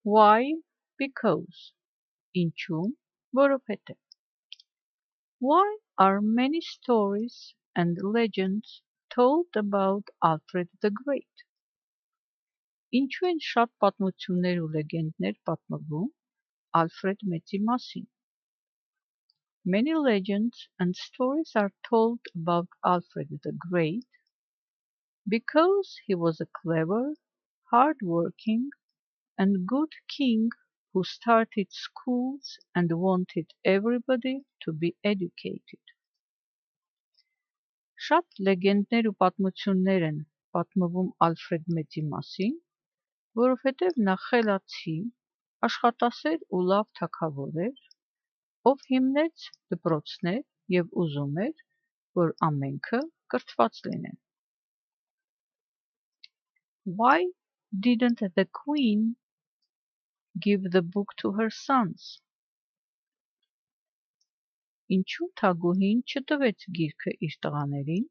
Why? Because. Ինչու՞, որովհետև. Why are many stories and legends told about Alfred the Great? Ինչու են շատ պատմություններ ու լեգենդներ պատմվում Alfred Մեծի մասին? Many legends and stories are told about Alfred the Great because he was a clever, hard-working, and good king who started schools and wanted everybody to be educated. Շատ լեգենդներ ու պատմություններ են պատմվում Ալֆրեդ Մեծի մասին, որովհետև նա խելացի, աշխատասեր ու լավ թագավոր էր, ով հիմնեց դպրոցներ և ուզում էր, որ ամենքը կրթված լինեն. Why didn't the queen give the book to her sons? Ինչու թագուհին չտվեց գիրքը իր տղաներին?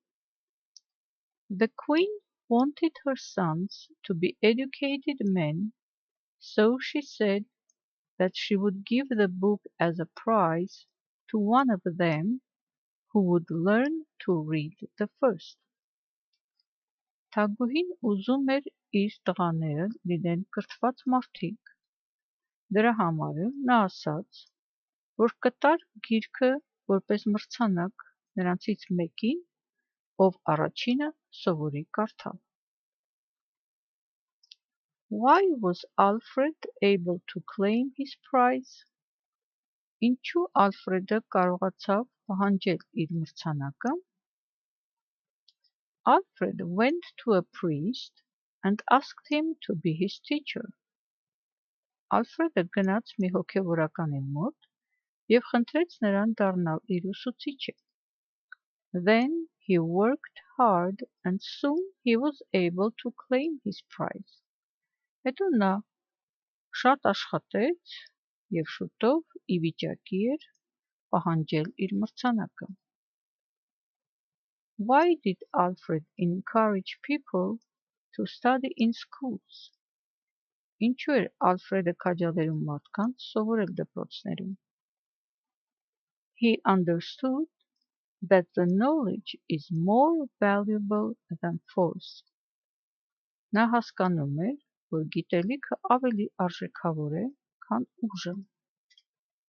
The queen wanted her sons to be educated men, so she said that she would give the book as a prize to one of them who would learn to read the first. Թագուհին ուզում էր իր տղաները լինեն կրթված մարդիկ, դրա համար նա ասաց, որ կտար գիրքը որպես մրցանակ նրանցից մեկին, ով առաջինը սովորի կարդալ. Why was Alfred able to claim his prize? Ինչու Ալֆրեդը կարողացավ պահանջել իր մրցանակը? Alfred went to a priest and asked him to be his teacher. Ալֆրեդը գնաց մի հոգևորականի մոտ և խնդրեց նրան դառնալ իր ուսուցիչը. Then he worked hard and soon he was able to claim his prize. Հետո նա շատ աշխատեց և շուտով ի վիճակի էր պահանջել իր մրցանակը. Why did Alfred encourage people to study in schools? Ինչու էր Ալֆրեդը քաջալերում մարդկանց սովորել դպրոցներում? He understood that the knowledge is more valuable than force. Նա հասկանում էր, որ գիտելիքը ավելի արժեքավոր է, քան ուժը.